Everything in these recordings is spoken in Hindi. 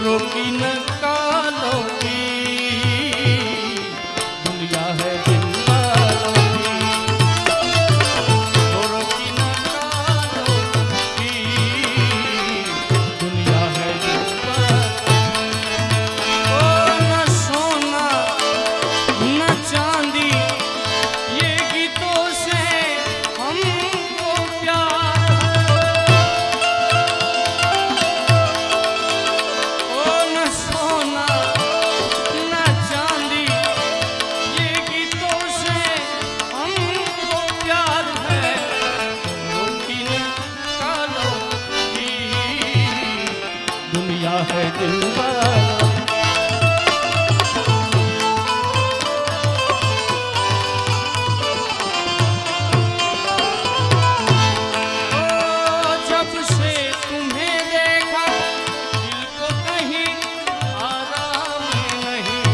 रोकी न कालों की दुनिया है दिन वालों की, वो रोकी न कालों की दुनिया है दिन वालों की। ओ न सोना न चांदी ये गीतों से हमको प्यार है दिल वालों। जब से तुम्हें देखा दिल को कहीं आराम नहीं,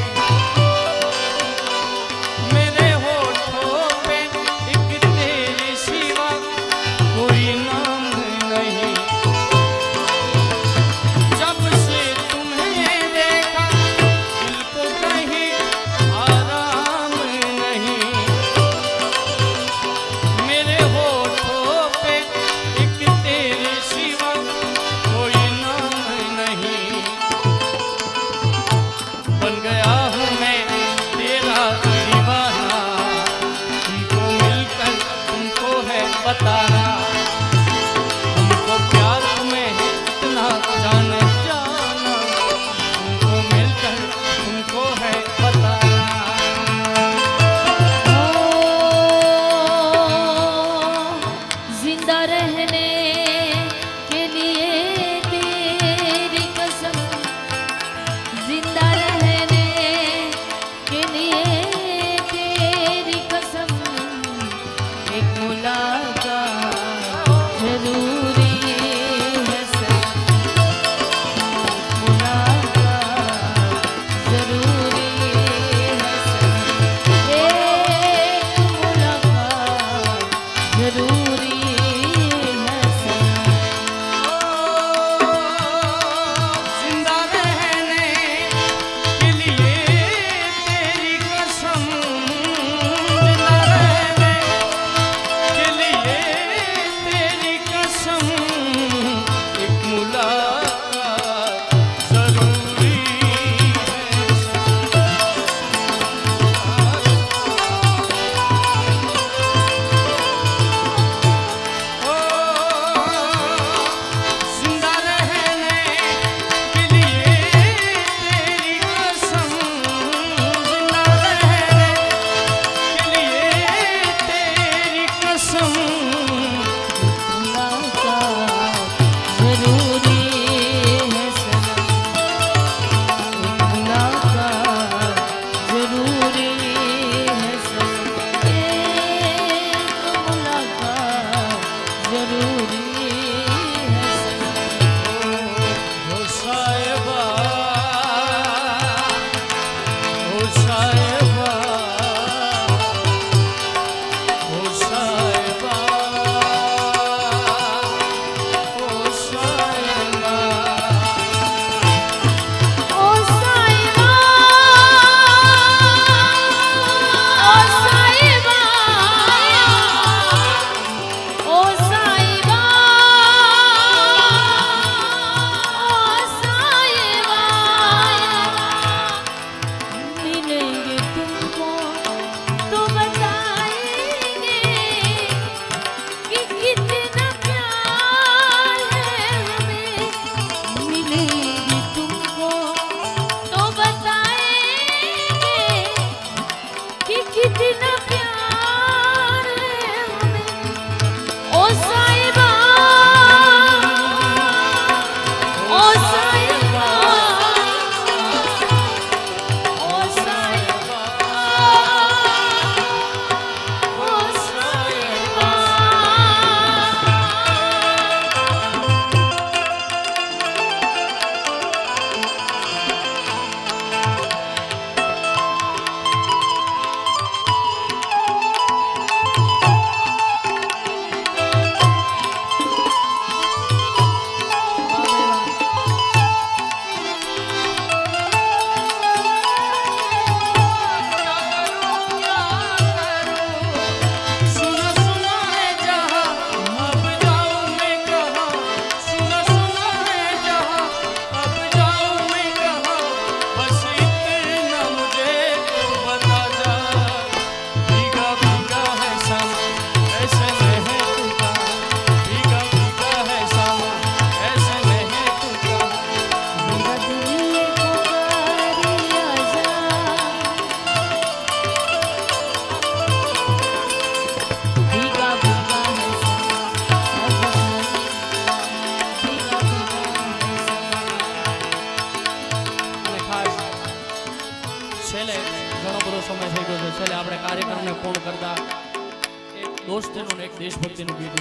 मेरे होठों पे एक तेरे सिवा कोई नाम नहीं। बताना हमको प्यार तुम्हें इतना जाना जाना, तुमको मिलकर तुमको है बताना। जिंदा रहने के लिए तेरी कसम, जिंदा रहने के लिए तेरी कसम, एक मुलाकात जरूरी है सनम, मुलाकात जरूरी है सनम, एक मुलाकात जरूरी है सनम। जिंदा रहने के लिए तेरी कसम, जिंदा रहने के लिए तेरी कसम, एक मुलाकात जरूरी है जिंदा रहने के लिए तेरी कसम, जिंदा रहने के लिए तेरी कसम, मुलाकात जरूरी है सनम, मुलाकात जरूरी है सनम, एक मुलाकात जरूरी है सनम। ओ साहिबा, ओ साहिबा, ओ साहिबा, ओ साहिबा। ओ साहिबा, ओ साहिबा, ओ साहिबा,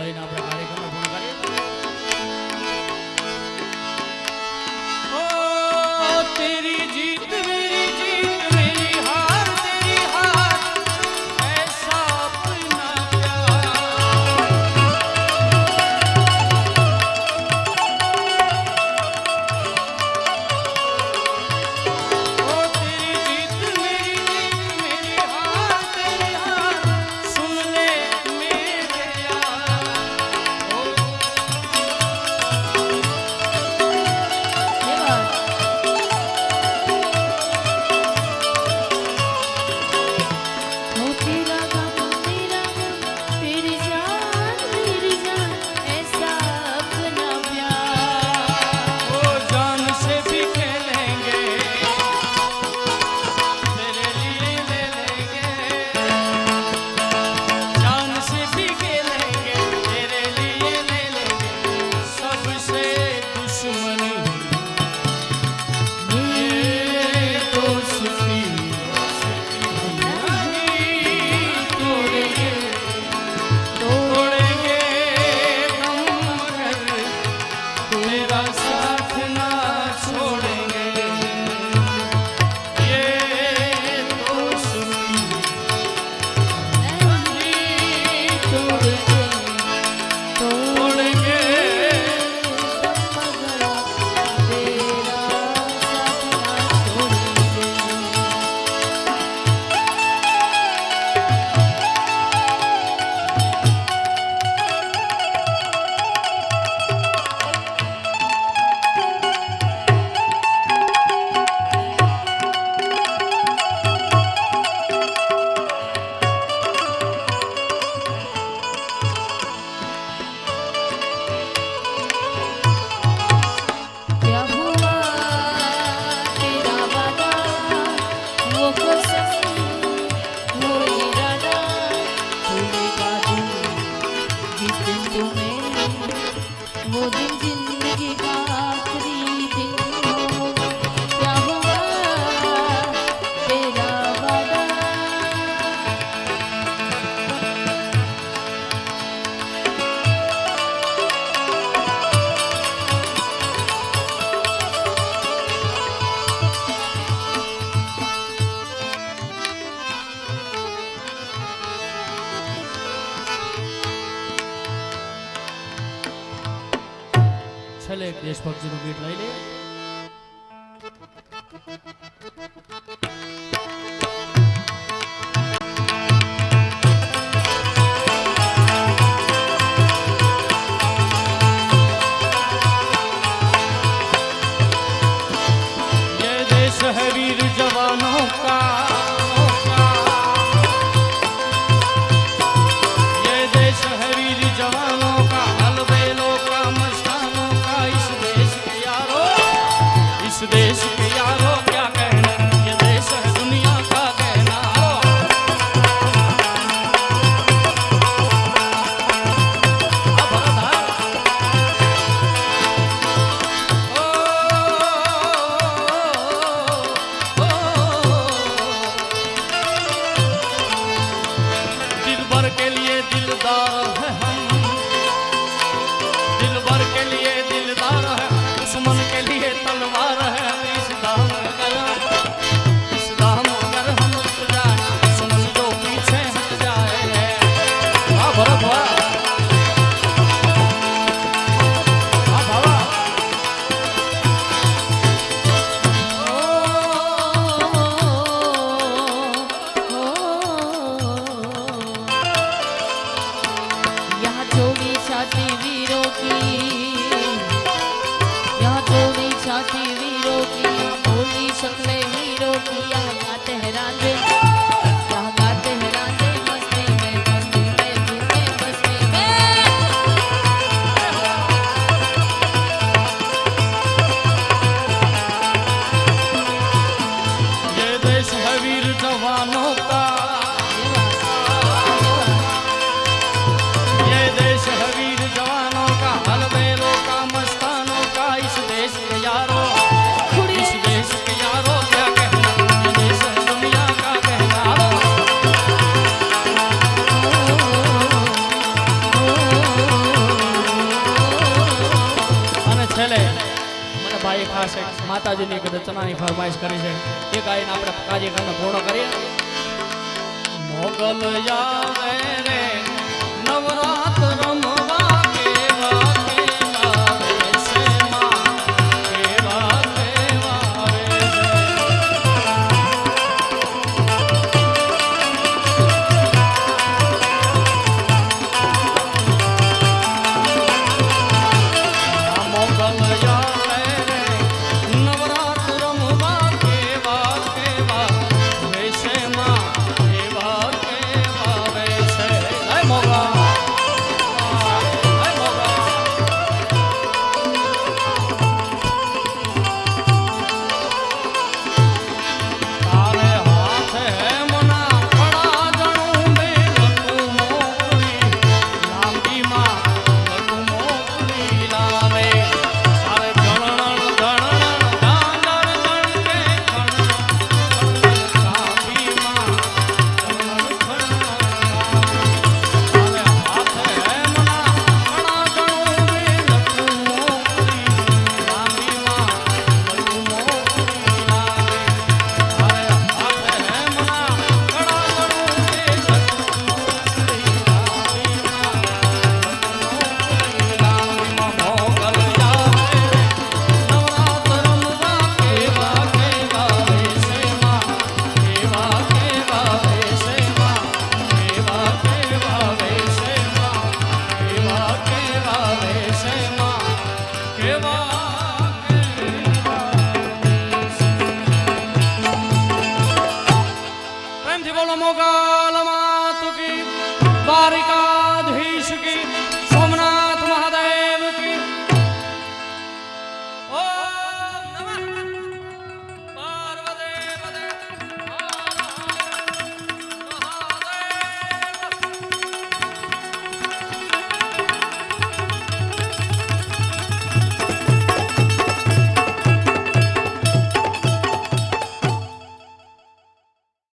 લઈને આપણે કાર્યક્રમ પૂર્ણ કરીએ. ઓ તેરી જીત मेरी हार तेरी हार ऐसा अपना प्यार. ओ तेरी जीत मेरी हार तेरी हार सुन ले मेरे यार. ओ ये बात हो तेरा गम तेरी जान ऐसा अपना प्यार. ओ जान से भी खेलेंगे तेरे लिए ले लेंगे. जान से भी खेलेंगे तेरे लिए ले लेंगे. सबसे दुश्मनी ये दोस्ती नहीं तोड़ेंगे तोड़ेंगे हम मगर तेरा साथ ना छोड़ेंगे. ये दोस्ती नहीं तोड़ेंगे तोड़ेंगे. क्या हुआ तेरा वादा वो कसम वो इरादा भूलेगा तू जिस दिन तुम्हें वो दिन जिंदगी का आखिरी दिन हो. क्या हुआ तेरा वादा છેલ્લે એક દેશભક્તિનું ગીત લઈ લઈએ. ये देश है वीर जवानों का. ये देश है वीर जवानों का अलबेलों का मस्तानों का. इस देश के यारों क्या कहना. ये देश है दुनिया का कहना. अब भरत दिल भर के लिए दिलदार है हम. दिल भर के लिए दिलदार है. दुश्मन के लिए तलवार है. इस दाम अगर हम रुक जाए दुश्मन जो पीछे हट जाए. वाह भरत वाह. वाह बाबा. यहाँ छोड़ी छाती वीरों की यहाँ छोड़ी छाती वीरों की भोली शक्लें हीरों की. यहाँ गाते हैं रांझे मस्ती में झूमे बस्ती में. ये देश है वीर जवानों का. ये देश है वीर जवानों का अलबेलों का मस्तानों का. इस देश के यारों क्या कहना. ये देश है दुनिया का कहना. ખાસ એક માતાજીની એક રચનાની ફરમાઈશ કરી છે એ ગાઈને આપણે કાર્યક્રમને પૂર્ણ કરીએ. મોગલ આવે રે નવરા